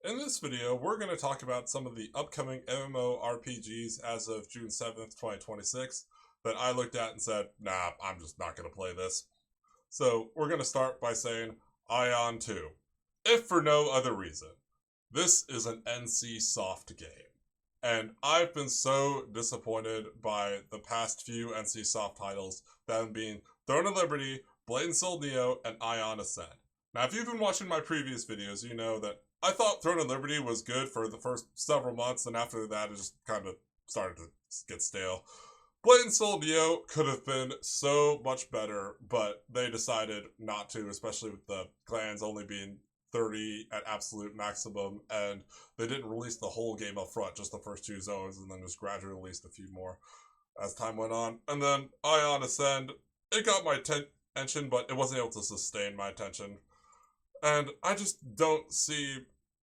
In this video, we're going to talk about some of the upcoming MMORPGs as of June 7th, 2026 that I looked at and said, nah, I'm just not going to play this. So we're going to start by saying Ion 2. If for no other reason, this is an NC Soft game. And I've been so disappointed by the past few NC Soft titles, them being Throne of Liberty, Blade and Soul Neo, and Ion Ascend. Now, if you've been watching my previous videos, you know that I thought Throne of Liberty was good for the first several months, and after that, it just kind of started to get stale. Blade and Soul Neo could have been so much better, but they decided not to, especially with the clans only being 30 at absolute maximum, and they didn't release the whole game up front, just the first two zones, and then just gradually released a few more as time went on. And then Ion Ascend, it got my attention, but it wasn't able to sustain my attention. And I just don't see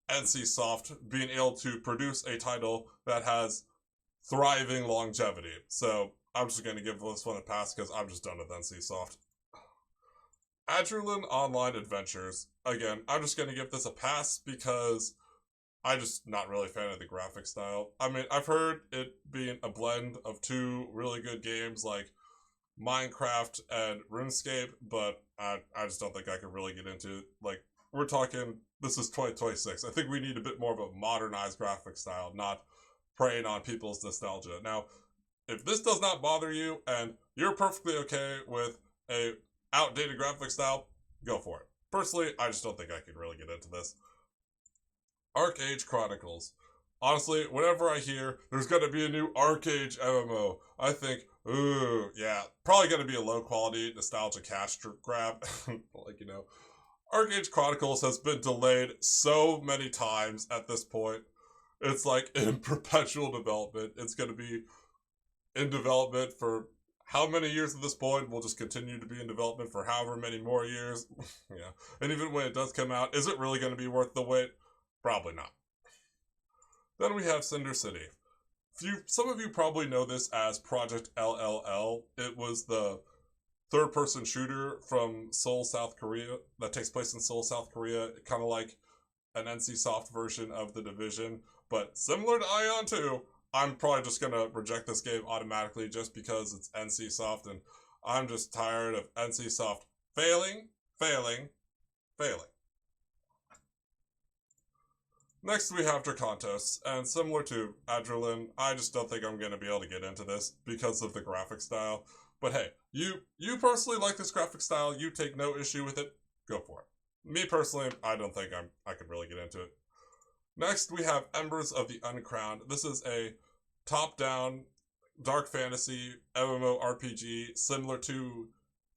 NC Soft being able to produce a title that has thriving longevity. So I'm just going to give this one a pass because I'm just done with NC Soft. Adrenaline Online Adventures. Again, I'm just going to give this a pass because I'm just not really a fan of the graphic style. I mean, I've heard it being a blend of two really good games like Minecraft and RuneScape, but I just don't think I could really get into it. Like, we're talking, this is 2026. I think we need a bit more of a modernized graphic style, not preying on people's nostalgia. Now, if this does not bother you and you're perfectly okay with a outdated graphic style, go for it. Personally, I just don't think I could really get into this. Arcade Chronicles. Honestly, whenever I hear there's going to be a new Arcade MMO, I think, ooh, yeah, probably going to be a low-quality nostalgia cash grab. Like, you know, Arcade Chronicles has been delayed so many times at this point. It's like in perpetual development. It's going to be in development for how many years at this point? We'll just continue to be in development for however many more years. Yeah. And even when it does come out, is it really going to be worth the wait? Probably not. Then we have Cinder City. Some of you probably know this as Project LLL. It was the third-person shooter from Seoul, South Korea, that takes place in Seoul, South Korea, kind of like an NC Soft version of The Division, but similar to Ion 2, I'm probably just going to reject this game automatically just because it's NC Soft, and I'm just tired of NC Soft failing. Next, we have Dracontos, and similar to Adrenaline, I just don't think I'm going to be able to get into this because of the graphic style. But hey, you personally like this graphic style, you take no issue with it, go for it. Me personally, I don't think I could really get into it. Next, we have Embers of the Uncrowned. This is a top-down dark fantasy MMORPG similar to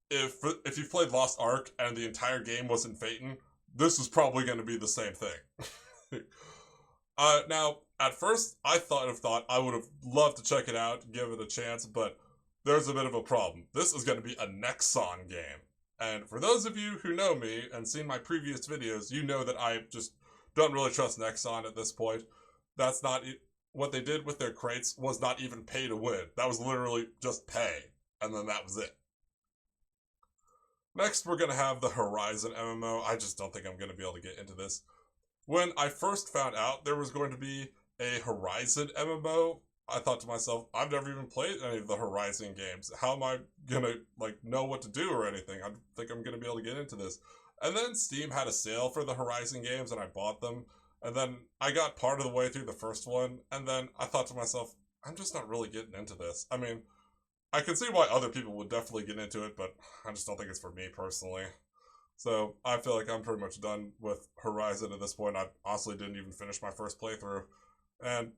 if you've played Lost Ark and the entire game wasn't Phaeton, this is probably going to be the same thing. Now, at first, I thought I would have loved to check it out, give it a chance, but there's a bit of a problem. This is going to be a Nexon game. And for those of you who know me and seen my previous videos, you know that I just don't really trust Nexon at this point. That's not what they did with their crates was not even pay to win. That was literally just pay, and then that was it. Next, we're going to have the Horizon MMO. I just don't think I'm going to be able to get into this. When I first found out there was going to be a Horizon MMO, I thought to myself, I've never even played any of the Horizon games. How am I going to know what to do or anything? I think I'm going to be able to get into this. And then Steam had a sale for the Horizon games and I bought them. And then I got part of the way through the first one. And then I thought to myself, I'm just not really getting into this. I mean, I can see why other people would definitely get into it, but I just don't think it's for me personally. So I feel like I'm pretty much done with Horizon at this point. I honestly didn't even finish my first playthrough. And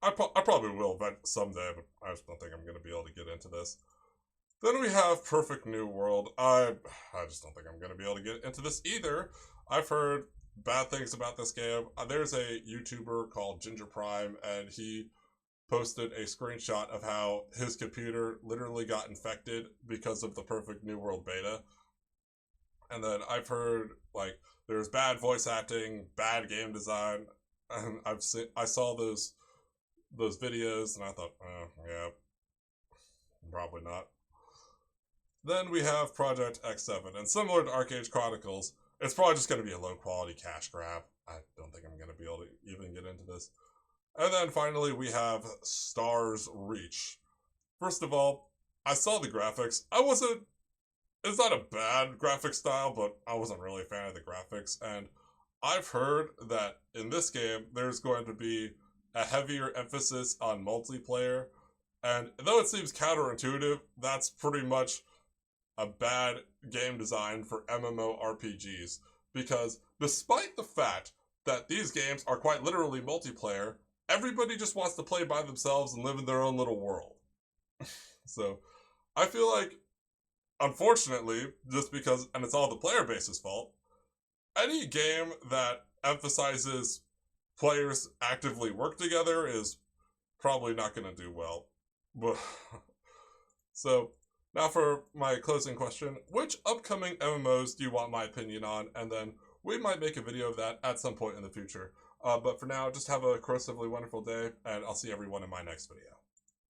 I probably will someday, but I just don't think I'm going to be able to get into this. Then we have Perfect New World. I just don't think I'm going to be able to get into this either. I've heard bad things about this game. There's a YouTuber called Ginger Prime, and he posted a screenshot of how his computer literally got infected because of the Perfect New World beta. And then I've heard, like, there's bad voice acting, bad game design, and I saw those videos, and I thought, yeah, probably not. Then we have Project X7, and similar to Arcade Chronicles, it's probably just going to be a low-quality cash grab. I don't think I'm going to be able to even get into this. And then finally, we have Stars Reach. First of all, I saw the graphics. It's not a bad graphic style, but I wasn't really a fan of the graphics. And I've heard that in this game, there's going to be a heavier emphasis on multiplayer. And though it seems counterintuitive, that's pretty much a bad game design for MMORPGs. Because despite the fact that these games are quite literally multiplayer, everybody just wants to play by themselves and live in their own little world. So I feel like, unfortunately, just because, and it's all the player base's fault, any game that emphasizes players actively work together is probably not going to do well. But so now for my closing question: which upcoming MMOs do you want my opinion on? And then we might make a video of that at some point in the future. But for now, just have a corrosively wonderful day, and I'll see everyone in my next video.